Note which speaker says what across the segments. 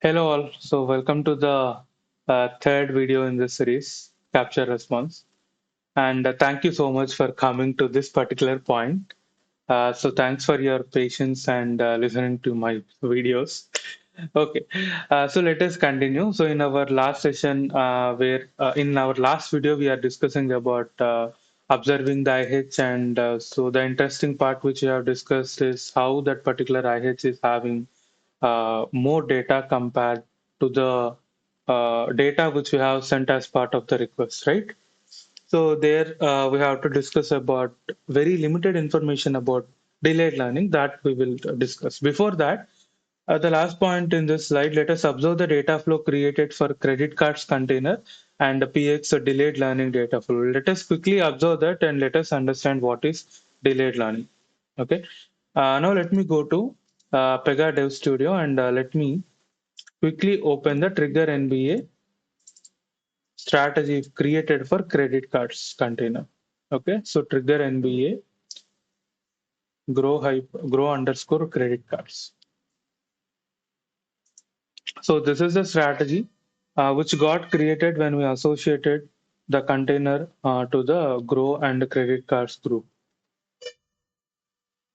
Speaker 1: Hello all. So welcome to the third video in this series, Capture Response. And thank you so much for coming to this particular point. So thanks for your patience and listening to my videos. Okay, so let us continue. So in our last session, where in our last video we are discussing about observing the IH, and so the interesting part which we have discussed is how that particular IH is having more data compared to the data which we have sent as part of the request, right? So there we have to discuss about very limited information about delayed learning that we will discuss. Before that, the last point in this slide, let us observe the data flow created for credit cards container and the PX delayed learning data flow. Let us quickly observe that and let us understand what is delayed learning. Okay. Now let me go to Pega Dev Studio and let me quickly open the trigger NBA strategy created for credit cards container. Okay. So trigger NBA grow underscore credit cards. So this is the strategy which got created when we associated the container to the Grow and credit cards group.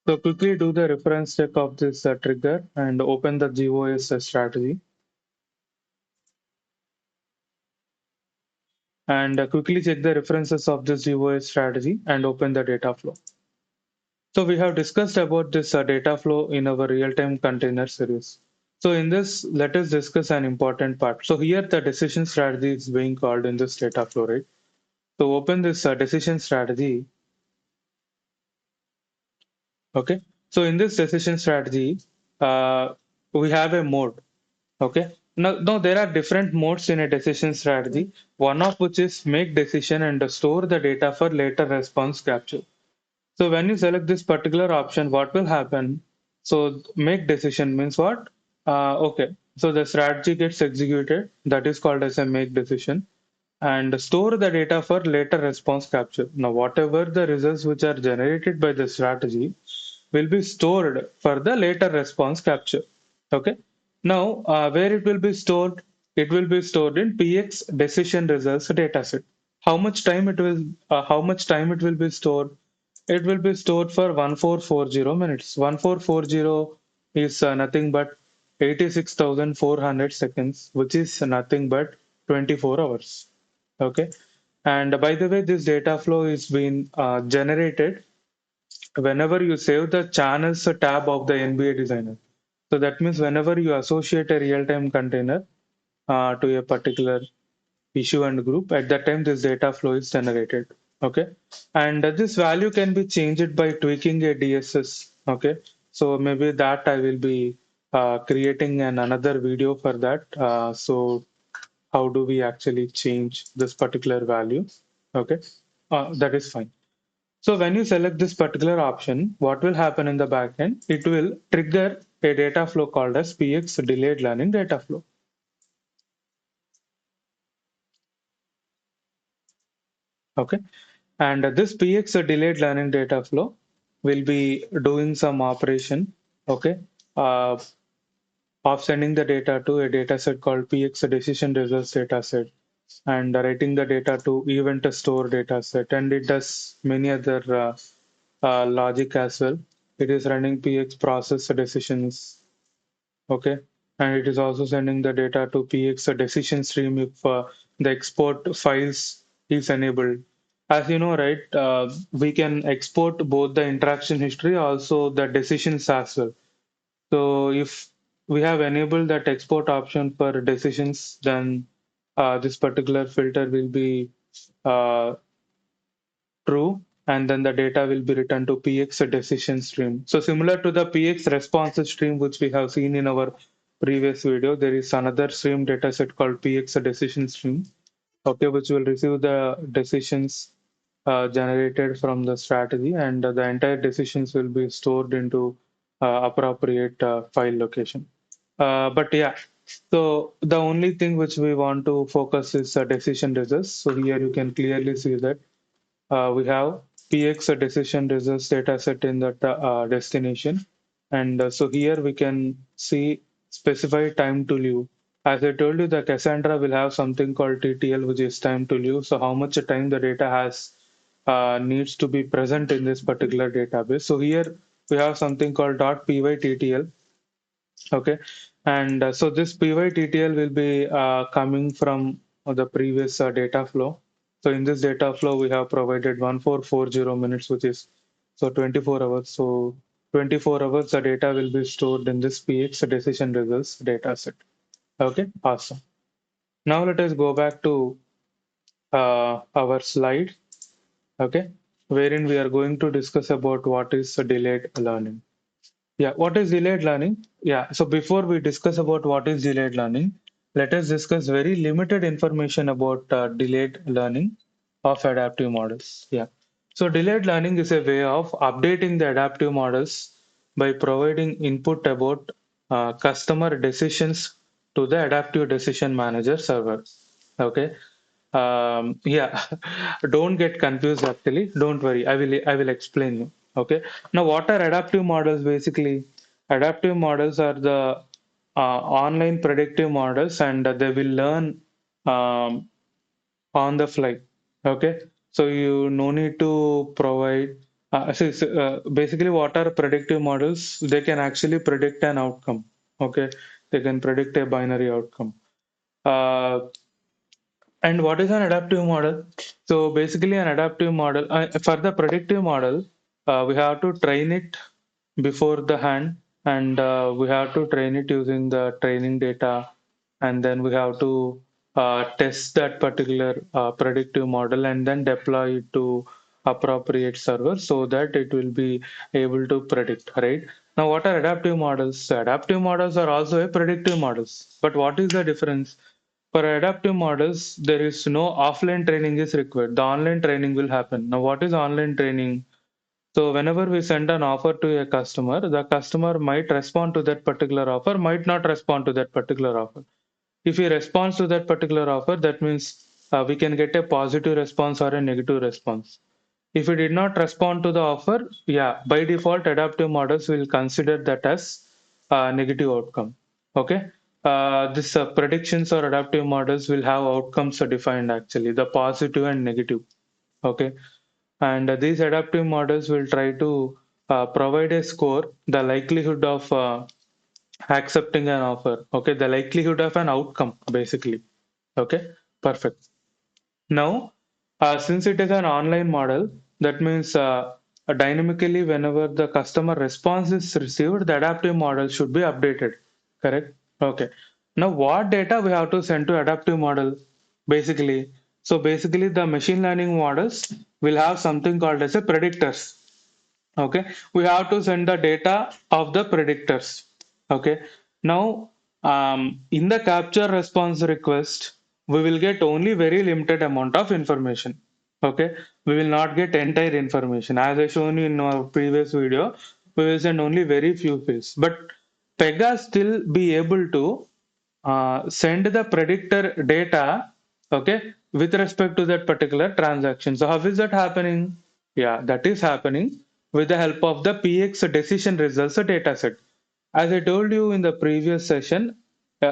Speaker 1: So quickly do the reference check of this trigger and open the GOS strategy and quickly check the references of this GOS strategy and open the data flow. So we have discussed about this data flow in our real-time container series. So in this, let us discuss an important part. So here the decision strategy is being called in this data flow, right? So open this decision strategy. Okay. So in this decision strategy, we have a mode. Okay. No, there are different modes in a decision strategy. One of which is make decision and store the data for later response capture. So when you select this particular option, what will happen? So make decision means what? Okay. So the strategy gets executed. That is called as a make decision and store the data for later response capture. Now, whatever the results which are generated by the strategy will be stored for the later response capture. Okay. Now, where it will be stored? It will be stored in PX decision results dataset. How much time it will? How much time it will be stored? It will be stored for 1440 minutes. 1440 is nothing but 86,400 seconds, which is nothing but 24 hours. Okay. And by the way, this data flow is being generated whenever you save the channels tab of the NBA designer. So that means whenever you associate a real-time container to a particular issue and group, at that time this data flow is generated. Okay. And this value can be changed by tweaking a DSS. Okay. So maybe that I will be creating another video for that. So how do we actually change this particular value? Okay. That is fine. So when you select this particular option, what will happen in the backend? It will trigger a data flow called as PX delayed learning data flow. Okay. And this PX delayed learning data flow will be doing some operation. Okay. Uh, of sending the data to a data set called PX decision results data set and writing the data to event store data set. And it does many other logic as well. It is running PX process decisions. Okay. And it is also sending the data to PX decision stream if the export files is enabled. As you know, right, we can export both the interaction history, also the decisions as well. So if we have enabled that export option for decisions, then this particular filter will be uh, true, and then the data will be returned to PX decision stream. So similar to the PX response stream, which we have seen in our previous video, there is another stream data set called PX decision stream, okay, which will receive the decisions generated from the strategy, and the entire decisions will be stored into appropriate file location. But yeah, so the only thing which we want to focus is decision results. So here you can clearly see that we have PX decision results data set in the destination. And so here we can see specify time to live. As I told you, the Cassandra will have something called TTL, which is time to live. So how much time the data has needs to be present in this particular database. So here we have something called .pyttl. Okay, and so this pyttl will be coming from the previous data flow. So in this data flow, we have provided 1440 minutes, which is so 24 hours. So 24 hours, the data will be stored in this PX decision results data set. Okay, awesome. Now let us go back to our slide. Okay, wherein we are going to discuss about what is delayed learning. Yeah, what is delayed learning? Yeah, so before we discuss about what is delayed learning, let us discuss very limited information about delayed learning of adaptive models. Yeah, so delayed learning is a way of updating the adaptive models by providing input about customer decisions to the adaptive decision manager server. Okay, yeah, don't get confused actually. Don't worry. I will explain you. Okay. Now, what are adaptive models basically? Adaptive models are the online predictive models and they will learn um, on the fly. Okay. So you no need to provide basically what are predictive models? They can actually predict an outcome. Okay. They can predict a binary outcome. Uh, and what is an adaptive model? So basically, an adaptive model for the predictive model, we have to train it before the hand, and we have to train it using the training data, and then we have to test that particular predictive model and then deploy it to appropriate server so that it will be able to predict. Right now, what are adaptive models? So adaptive models are also a predictive models, but what is the difference? For adaptive models, there is no offline training is required. The online training will happen. Now, what is online training? So, whenever we send an offer to a customer, the customer might respond to that particular offer, might not respond to that particular offer. If he responds to that particular offer, that means we can get a positive response or a negative response. If he did not respond to the offer, yeah, by default, adaptive models will consider that as a negative outcome. Okay. This predictions or adaptive models will have outcomes defined actually, the positive and negative. Okay. And these adaptive models will try to provide a score, the likelihood of accepting an offer. Okay. The likelihood of an outcome, basically. Okay. Perfect. Now, since it is an online model, that means dynamically, whenever the customer response is received, the adaptive model should be updated. Correct? Okay. Now, what data we have to send to adaptive model? Basically, so basically, the machine learning models will have something called as a predictors. Okay, we have to send the data of the predictors. Okay, now in the capture response request, we will get only very limited amount of information. Okay, we will not get entire information. As I shown you in our previous video, we will send only very few fields. But Pega still be able to send the predictor data, okay, with respect to that particular transaction. So how is that happening? Yeah, that is happening with the help of the PX decision results dataset. As I told you in the previous session,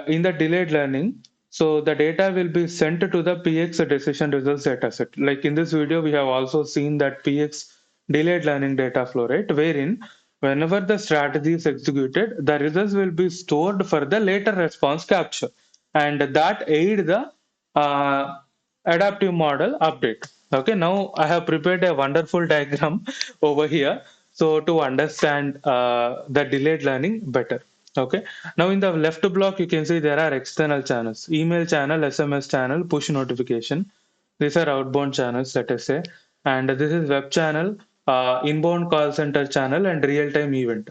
Speaker 1: in the delayed learning, so the data will be sent to the PX decision results dataset. Like in this video, we have also seen that PX delayed learning data flow, right? Wherein whenever the strategy is executed, the results will be stored for the later response capture, and that aid the uh, adaptive model update. Okay, now I have prepared a wonderful diagram over here. So to understand the delayed learning better. Okay, now in the left block, you can see there are external channels, email channel, SMS channel, push notification. These are outbound channels, let us say. And this is web channel, inbound call center channel, and real-time event.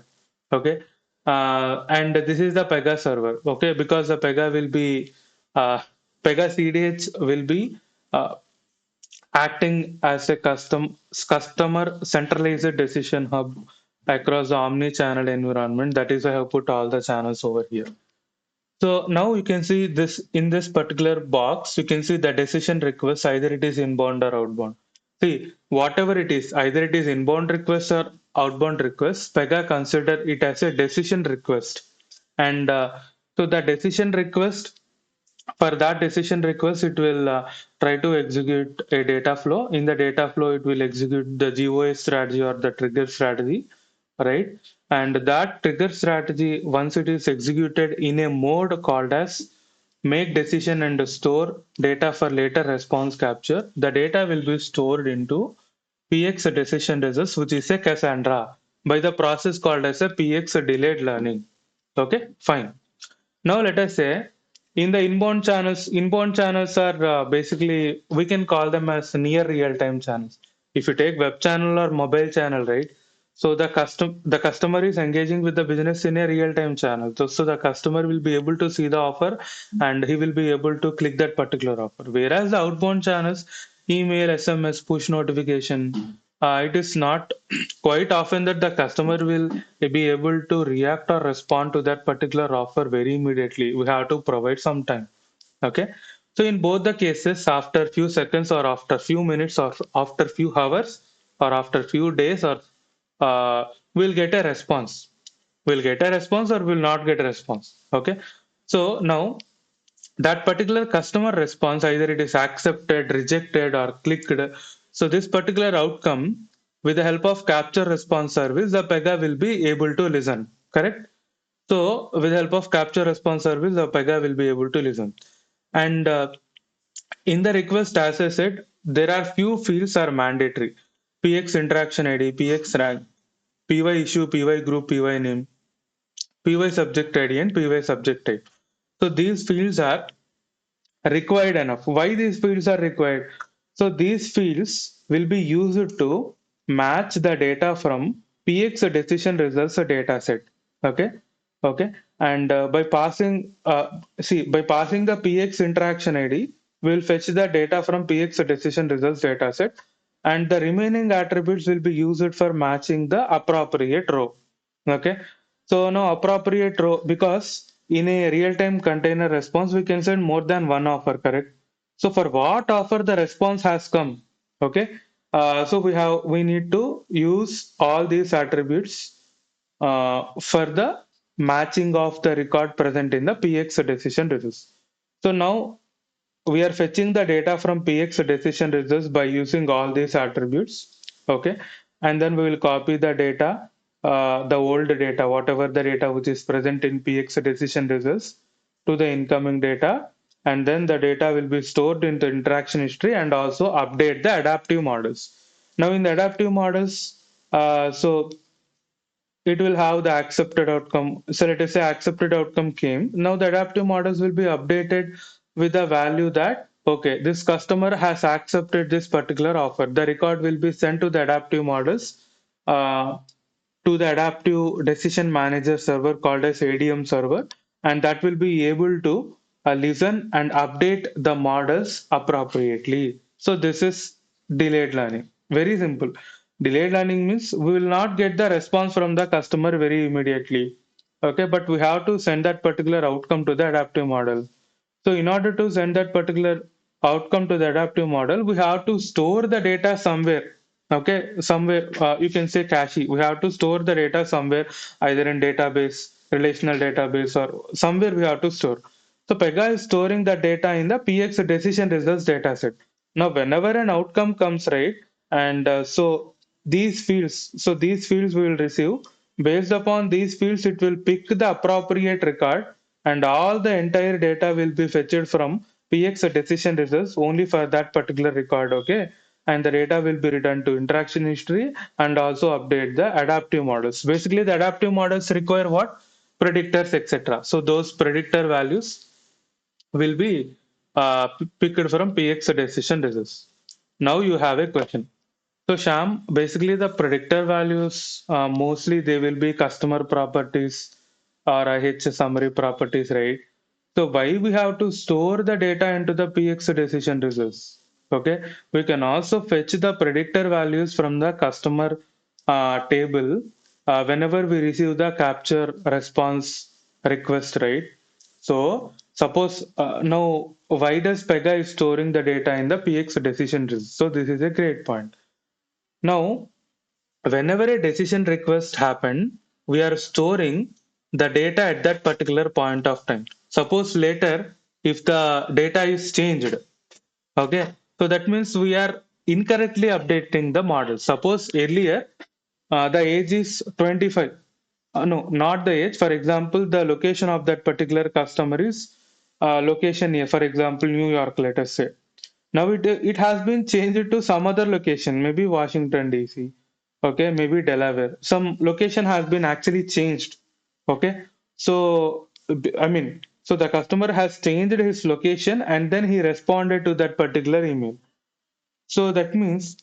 Speaker 1: Okay. And this is the Pega server. Okay, because the Pega will be Pega CDH will be uh, acting as a customer centralized decision hub across the omni-channel environment. That is why I have put all the channels over here. So now you can see this in this particular box, you can see the decision request, either it is inbound or outbound. See, whatever it is, either it is inbound request or outbound request, Pega consider it as a decision request. And so the decision request For that decision request, it will try to execute a data flow. In the data flow, it will execute the GOS strategy or the trigger strategy, right? And that trigger strategy, once it is executed in a mode called as make decision and store data for later response capture, the data will be stored into PX decision results, which is a Cassandra, by the process called as a PX delayed learning. Okay, fine. Now let us say in the inbound channels are basically we can call them as near real-time channels. If you take web channel or mobile channel, right? So the customer is engaging with the business in a real-time channel. So the customer will be able to see the offer and he will be able to click that particular offer. Whereas the outbound channels, email, SMS, push notification, it is not quite often that the customer will be able to react or respond to that particular offer very immediately. We have to provide some time. Okay. So in both the cases, after few seconds or after few minutes or after few hours or after few days or we'll get a response. We'll get a response or will not get a response. Okay. So now that particular customer response, either it is accepted, rejected, or clicked. So this particular outcome, with the help of capture response service, the Pega will be able to listen. Correct? So with the help of capture response service, the Pega will be able to listen. And in the request, as I said, there are few fields are mandatory. PX interaction ID, PX rank, PY issue, PY group, PY name, PY subject ID, and PY subject type. So these fields are required enough. Why these fields are required? So these fields will be used to match the data from PX decision results data set. Okay, okay, and by passing the PX interaction ID, we'll fetch the data from PX decision results data set, and the remaining attributes will be used for matching the appropriate row. Okay, so now appropriate row, because in a real-time container response, we can send more than one offer, correct? So for what offer the response has come, okay? So we need to use all these attributes for the matching of the record present in the PX decision results. So now we are fetching the data from PX decision results by using all these attributes. Okay. And then we will copy the data, the old data, whatever the data which is present in PX decision results to the incoming data. And then the data will be stored into interaction history and also update the adaptive models. Now in the adaptive models, so it will have the accepted outcome. So let us say accepted outcome came. Now the adaptive models will be updated with the value that, okay, this customer has accepted this particular offer. The record will be sent to the adaptive models, uh, to the adaptive decision manager server called as ADM server, and that will be able to listen and update the models appropriately. So this is delayed learning. Very simple. Delayed learning means we will not get the response from the customer very immediately. Okay, but we have to send that particular outcome to the adaptive model. So in order to send that particular outcome to the adaptive model, we have to store the data somewhere. Okay, somewhere you can say cache. We have to store the data somewhere, either in database, relational database, or somewhere we have to store. So Pega is storing the data in the PX decision results dataset. Now, whenever an outcome comes, right, and these fields we will receive. Based upon these fields, it will pick the appropriate record, and all the entire data will be fetched from PX decision results only for that particular record. Okay, and the data will be returned to interaction history and also update the adaptive models. Basically, the adaptive models require what? Predictors, etc. So those predictor values will be picked from PX decision results. Now you have a question. So Sham, basically the predictor values, mostly they will be customer properties or IH summary properties, right? So why we have to store the data into the PX decision results? Okay, we can also fetch the predictor values from the customer table whenever we receive the capture response request, right? So suppose now why does Pega is storing the data in the PX decision results? So this is a great point. Now, whenever a decision request happen, we are storing the data at that particular point of time. Suppose later if the data is changed. Okay, so that means we are incorrectly updating the model. Suppose earlier the age is 25. No, not the age. For example, the location of that particular customer is location here. For example, New York, let us say. Now it has been changed to some other location, maybe Washington DC. Okay, maybe Delaware. Some location has been actually changed. Okay, so so the customer has changed his location and then he responded to that particular email. So that means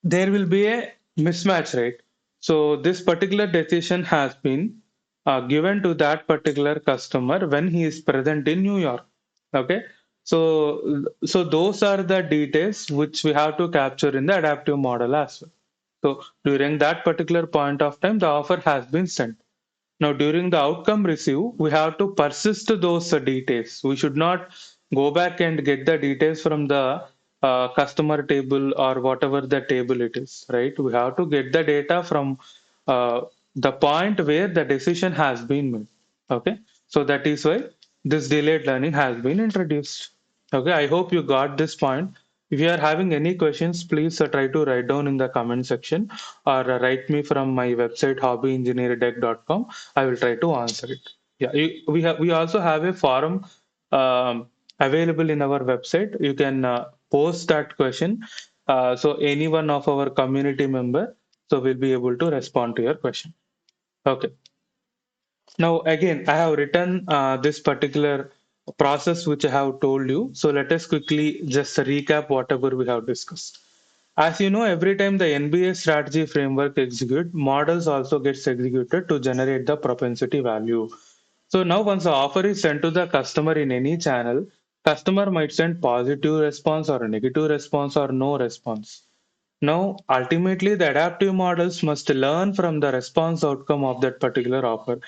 Speaker 1: there will be a mismatch, right? So this particular decision has been given to that particular customer when he is present in New York. Okay, so those are the details which we have to capture in the adaptive model as well. So during that particular point of time, the offer has been sent. Now, during the outcome receive, we have to persist those details. We should not go back and get the details from the customer table or whatever the table it is, right? We have to get the data from the point where the decision has been made. Okay, so that is why this delayed learning has been introduced. Okay, I hope you got this point. If you are having any questions, please try to write down in the comment section or write me from my website hobbyengineerdeck.com. I will try to answer it. Yeah, we also have a forum available in our website. You can post that question. So any one of our community member so will be able to respond to your question. Okay. Now, again, I have written this particular process which I have told you. So let us quickly just recap whatever we have discussed. As you know, every time the NBA strategy framework execute, models also gets executed to generate the propensity value. So now once the offer is sent to the customer in any channel, customer might send positive response or a negative response or no response. Now, ultimately, the adaptive models must learn from the response outcome of that particular offer.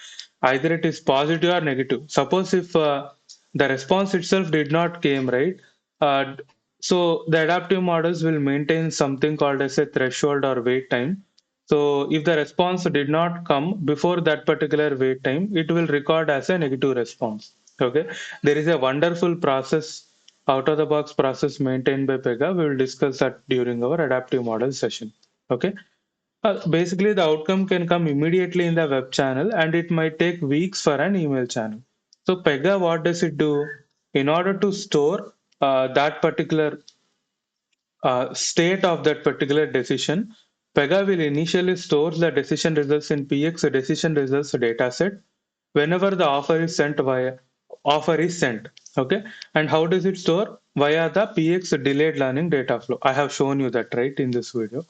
Speaker 1: Either it is positive or negative. Suppose if the response itself did not came right, uh, so the adaptive models will maintain something called as a threshold or wait time. So if the response did not come before that particular wait time, it will record as a negative response. Okay, there is a wonderful process out of the box process maintained by Pega. We will discuss that during our adaptive model session. Okay. Basically, the outcome can come immediately in the web channel and it might take weeks for an email channel. So, Pega, what does it do? In order to store that particular state of that particular decision, Pega will initially store the decision results in PX decision results dataset whenever the offer is sent. Okay, and how does it store? Via the PX delayed learning data flow. I have shown you that right in this video.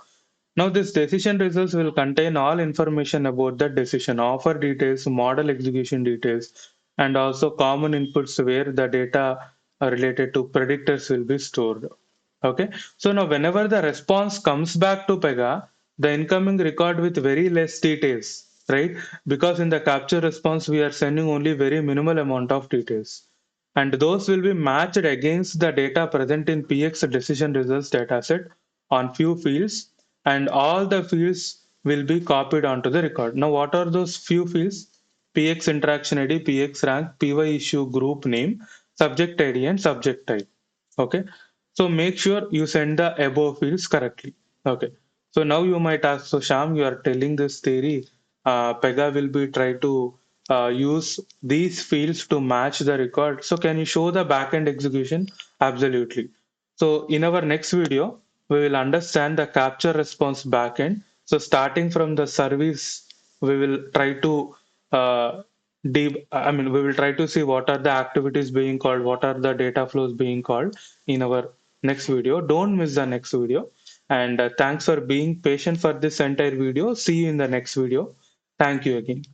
Speaker 1: Now, this decision results will contain all information about the decision, offer details, model execution details, and also common inputs where the data related to predictors will be stored. Okay, so now whenever the response comes back to Pega, the incoming record with very less details, right? Because in the capture response, we are sending only very minimal amount of details. And those will be matched against the data present in PX decision results dataset on few fields, and all the fields will be copied onto the record. Now, what are those few fields? PX interaction ID, PX rank, PY issue group name, subject ID, and subject type. Okay, so make sure you send the above fields correctly. Okay, so now you might ask, so Sham, you are telling this theory, Pega will be try to use these fields to match the record. So can you show the backend execution? Absolutely. So in our next video, we will understand the capture response backend. So starting from the service, we will try to we will try to see what are the activities being called, what are the data flows being called in our next video. Don't miss the next video. And thanks for being patient for this entire video. See you in the next video. Thank you again.